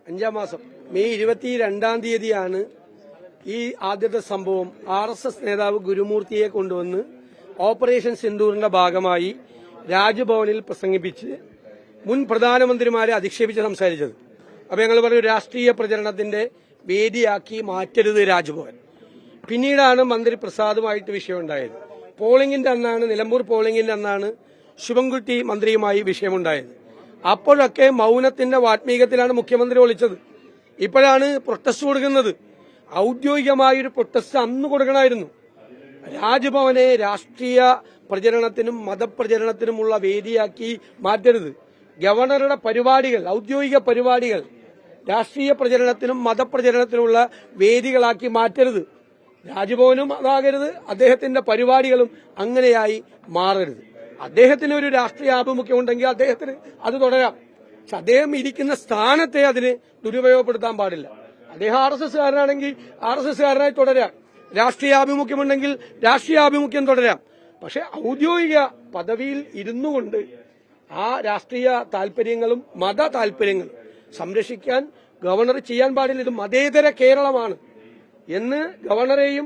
5-ാം മാസം മെയ് 22-ാം തീയതിയാണ് ഈ ആദ്യത്തെ സംഭവം. RSS നേതാവ് ഗുരുമൂർത്തിയെ കൊണ്ടുവന്ന് ഓപ്പറേഷൻ സിന്ദൂറിന്റെ ഭാഗമായി രാജ്ഭവനിൽ പ്രസംഗിപ്പിച്ച് മുൻ പ്രധാനമന്ത്രിമാരെ അധിക്ഷേപിച്ച് സംസാരിച്ചത്. അപ്പൊ ഞങ്ങൾ പറഞ്ഞു രാഷ്ട്രീയ പ്രചരണത്തിന്റെ വേദിയാക്കി മാറ്റരുത് രാജ്ഭവൻ. പിന്നീടാണ് മന്ത്രി പ്രസാദുമായിട്ട് വിഷയമുണ്ടായത്. പോളിംഗിന്റെ അന്നാണ്, നിലമ്പൂർ പോളിംഗിന്റെ അന്നാണ് ശിവൻകുട്ടി മന്ത്രിയുമായി വിഷയമുണ്ടായത്. അപ്പോഴൊക്കെ മൌനത്തിന്റെ വാത്മീകത്തിലാണ് മുഖ്യമന്ത്രി വിളിച്ചത്. ഇപ്പോഴാണ് പ്രൊട്ടസ്റ്റ് കൊടുക്കുന്നത്. ഔദ്യോഗികമായൊരു പ്രൊട്ടസ്റ്റ് അന്ന് കൊടുക്കണമായിരുന്നു. രാജ്ഭവനെ രാഷ്ട്രീയ പ്രചരണത്തിനും മതപ്രചരണത്തിനുമുള്ള വേദിയാക്കി മാറ്റരുത്. ഗവർണറുടെ പരിപാടികൾ, ഔദ്യോഗിക പരിപാടികൾ രാഷ്ട്രീയ പ്രചരണത്തിനും മതപ്രചരണത്തിനുമുള്ള വേദികളാക്കി മാറ്റരുത്. രാജ്ഭവനും അതാകരുത്, അദ്ദേഹത്തിന്റെ പരിപാടികളും അങ്ങനെയായി മാറരുത്. അദ്ദേഹത്തിന് ഒരു രാഷ്ട്രീയ ആഭിമുഖ്യമുണ്ടെങ്കിൽ അദ്ദേഹത്തിന് അത് തുടരാം. പക്ഷെ അദ്ദേഹം ഇരിക്കുന്ന സ്ഥാനത്തെ അതിന് ദുരുപയോഗപ്പെടുത്താൻ പാടില്ല. അദ്ദേഹം RSS കാരനാണെങ്കിൽ RSS കാരനായി തുടരാം. രാഷ്ട്രീയ ആഭിമുഖ്യമുണ്ടെങ്കിൽ രാഷ്ട്രീയ ആഭിമുഖ്യം തുടരാം. പക്ഷെ ഔദ്യോഗിക പദവിയിൽ ഇരുന്നു കൊണ്ട് ആ രാഷ്ട്രീയ താൽപര്യങ്ങളും മത താൽപര്യങ്ങളും സംരക്ഷിക്കാൻ ഗവർണർ ചെയ്യാൻ പാടില്ല. ഇത് മതേതര കേരളമാണ് എന്ന് ഗവർണറെയും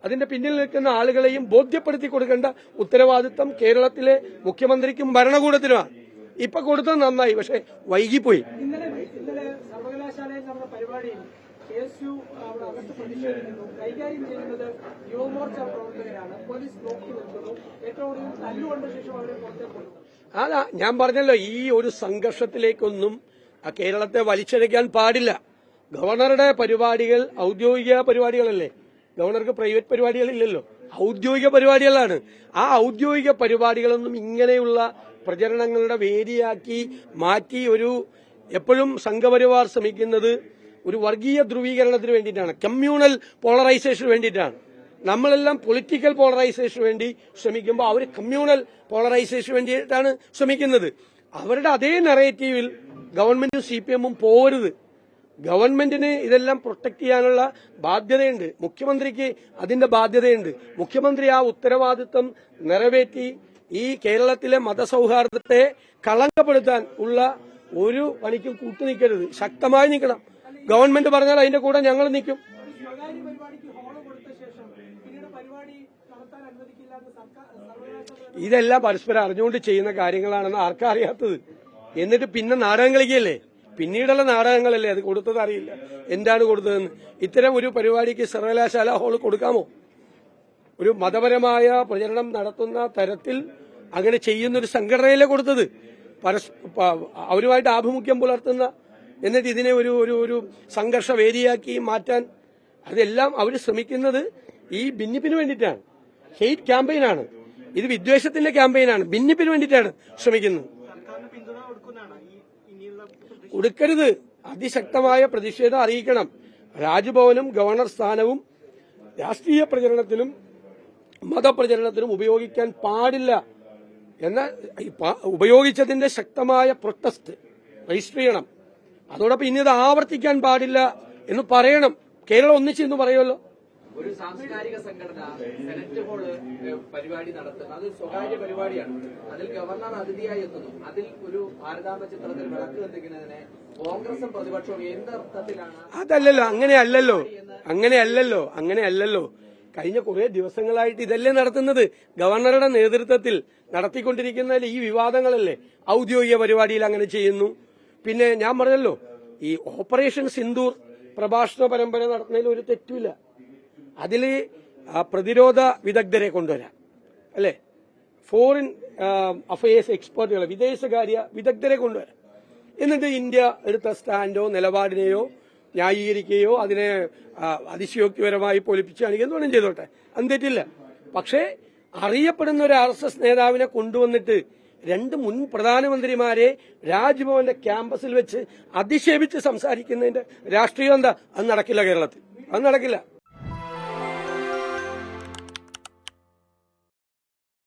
അതിന്റെ പിന്നിൽ നിൽക്കുന്ന ആളുകളെയും ബോധ്യപ്പെടുത്തി കൊടുക്കേണ്ട ഉത്തരവാദിത്തം കേരളത്തിലെ മുഖ്യമന്ത്രിക്കും ഭരണകൂടത്തിനുമാണ്. ഇപ്പൊ കൊടുത്തത് നന്നായി, പക്ഷെ വൈകിപ്പോയി. ഇന്നലെ സർവകലാശാലയിൽ നടന്ന പരിപാടിയിൽ KSU അകത്ത് പ്രതിഷേധിക്കുന്നു. കൈകാര്യം ചെയ്യുന്നത് യുവമോർച്ച പ്രവർത്തകരാണ്. പോലീസ് നോക്കി നിൽക്കുന്നു. ഏറ്റവും ഒടുവിൽ തല്ലുകൊണ്ട ശേഷം അവരെ പുറത്തേക്ക് കൊണ്ടുപോകും. അതാ ഞാൻ പറഞ്ഞല്ലോ, ഈ ഒരു സംഘർഷത്തിലേക്കൊന്നും കേരളത്തെ വലിച്ചഴയ്ക്കാൻ പാടില്ല. ഗവർണറുടെ പരിപാടികൾ ഔദ്യോഗിക പരിപാടികളല്ലേ. ഗവർണർക്ക് പ്രൈവറ്റ് പരിപാടികളില്ലല്ലോ, ഔദ്യോഗിക പരിപാടികളാണ്. ആ ഔദ്യോഗിക പരിപാടികളൊന്നും ഇങ്ങനെയുള്ള പ്രചരണങ്ങളുടെ വേദിയാക്കി മാറ്റി എപ്പോഴും സംഘപരിവാർ ശ്രമിക്കുന്നത് ഒരു വർഗീയ ധ്രുവീകരണത്തിന് വേണ്ടിയിട്ടാണ്, കമ്മ്യൂണൽ പോളറൈസേഷന് വേണ്ടിയിട്ടാണ്. നമ്മളെല്ലാം പൊളിറ്റിക്കൽ പോളറൈസേഷന് വേണ്ടി ശ്രമിക്കുമ്പോൾ അവർ കമ്മ്യൂണൽ പോളറൈസേഷന് വേണ്ടിയിട്ടാണ് ശ്രമിക്കുന്നത്. അവരുടെ അതേ നറേറ്റീവിൽ ഗവൺമെന്റും CPM-ഉം പോകരുത്. ഗവൺമെന്റിന് ഇതെല്ലാം പ്രൊട്ടക്ട് ചെയ്യാനുള്ള ബാധ്യതയുണ്ട്. മുഖ്യമന്ത്രിക്ക് അതിന്റെ ബാധ്യതയുണ്ട്. മുഖ്യമന്ത്രി ആ ഉത്തരവാദിത്വം നിറവേറ്റി ഈ കേരളത്തിലെ മതസൗഹാർദ്ദത്തെ കളങ്കപ്പെടുത്താൻ ഉള്ള ഒരു പണിക്കും കൂട്ടുനിൽക്കരുത്. ശക്തമായി നിൽക്കണം. ഗവൺമെന്റ് പറഞ്ഞാൽ അതിന്റെ കൂടെ ഞങ്ങൾ നിൽക്കും. സ്വകാര്യ പരിപാടിക്ക് ഹോള് കൊടുത്ത ശേഷം പിന്നീട് പരിപാടി നടത്താൻ അനുവദിക്കില്ലാത്ത സർക്കാർ ഇതെല്ലാം പരസ്പരം അറിഞ്ഞുകൊണ്ട് ചെയ്യുന്ന കാര്യങ്ങളാണെന്ന് ആർക്കാ അറിയാത്തത്? എന്നിട്ട് പിന്നെ നാടകം കളിക്കുകയല്ലേ. പിന്നീടുള്ള നാടകങ്ങളല്ലേ, അത് കൊടുത്തത് അറിയില്ല എന്താണ് കൊടുത്തതെന്ന്. ഇത്തരം ഒരു പരിപാടിക്ക് സർവകലാശാല ഹോള് കൊടുക്കാമോ? ഒരു മതപരമായ പ്രചരണം നടത്തുന്ന തരത്തിൽ അങ്ങനെ ചെയ്യുന്നൊരു സംഘടനയിലെ കൊടുത്തത്. അവരുമായിട്ട് ആഭിമുഖ്യം പുലർത്തുന്ന, എന്നിട്ട് ഇതിനെ ഒരു സംഘർഷ വേദിയാക്കി മാറ്റാൻ അതെല്ലാം അവർ ശ്രമിക്കുന്നത് ഈ ഭിന്നിപ്പിന് വേണ്ടിയിട്ടാണ്. ഹെയ്റ്റ് ക്യാമ്പയിനാണ് ഇത്, വിദ്വേഷത്തിന്റെ ക്യാമ്പയിനാണ്. ഭിന്നിപ്പിന് വേണ്ടിയിട്ടാണ് ശ്രമിക്കുന്നത്. കൊടുക്കരുത്. അതിശക്തമായ പ്രതിഷേധം അറിയിക്കണം. രാജ്ഭവനും ഗവർണർ സ്ഥാനവും രാഷ്ട്രീയ പ്രചരണത്തിനും മതപ്രചരണത്തിനും ഉപയോഗിക്കാൻ പാടില്ല എന്ന ഉപയോഗിച്ചതിന്റെ ശക്തമായ പ്രൊട്ടസ്റ്റ് രജിസ്റ്റർ ചെയ്യണം. അതോടൊപ്പം ഇനി ഇത് ആവർത്തിക്കാൻ പാടില്ല എന്ന് പറയണം. കേരളം ഒന്നിച്ചെന്ന് പറയുമല്ലോ. ഒരു സാംസ്കാരിക സംഘടന സെനറ്റ് ഹാള് പരിപാടി നടത്തുന്നത് അത് സ്വകാര്യ പരിപാടിയാണ്. അതിൽ ഗവർണർ അതിഥിയായി എത്തുന്നു. അതിൽ ഒരു ഭാരതാംബ ചിത്രത്തിൽ വിളക്ക് കത്തിക്കുന്നതിനെ കോൺഗ്രസും പ്രതിപക്ഷവും എന്തർത്ഥത്തിലാണ്? അതല്ലല്ലോ, അങ്ങനെയല്ലല്ലോ. കഴിഞ്ഞ കുറെ ദിവസങ്ങളായിട്ട് ഇതല്ലേ നടത്തുന്നത്. ഗവർണറുടെ നേതൃത്വത്തിൽ നടത്തിക്കൊണ്ടിരിക്കുന്ന ഈ വിവാദങ്ങളല്ലേ. ഔദ്യോഗിക പരിപാടിയിൽ അങ്ങനെ ചെയ്യുന്നു. പിന്നെ ഞാൻ പറഞ്ഞല്ലോ, ഈ ഓപ്പറേഷൻ സിന്ദൂർ പ്രഭാഷണ പരമ്പര നടത്തുന്നതിൽ ഒരു തെറ്റുമില്ല. അതില് പ്രതിരോധ വിദഗ്ധരെ കൊണ്ടുവരാം, അല്ലെ, ഫോറിൻ അഫയേഴ്സ് എക്സ്പേർട്ടുകളെ, വിദേശകാര്യ വിദഗ്ധരെ കൊണ്ടുവരാം. എന്നിട്ട് ഇന്ത്യ എടുത്ത സ്റ്റാൻഡോ നിലപാടിനെയോ ന്യായീകരിക്കുകയോ അതിനെ അതിശയോക്തിപരമായി പൊലിപ്പിച്ച് കാണിക്കുകയോ വേണം ചെയ്തോട്ടെ, അത് തെറ്റില്ല. പക്ഷേ അറിയപ്പെടുന്ന ഒരു RSS നേതാവിനെ കൊണ്ടുവന്നിട്ട് 2 മുൻ പ്രധാനമന്ത്രിമാരെ രാജ്ഭവന്റെ ക്യാമ്പസിൽ വെച്ച് അധിക്ഷേപിച്ച് സംസാരിക്കുന്നതിന്റെ രാഷ്ട്രീയം എന്താ? അത് നടക്കില്ല കേരളത്തിൽ, അത് നടക്കില്ല.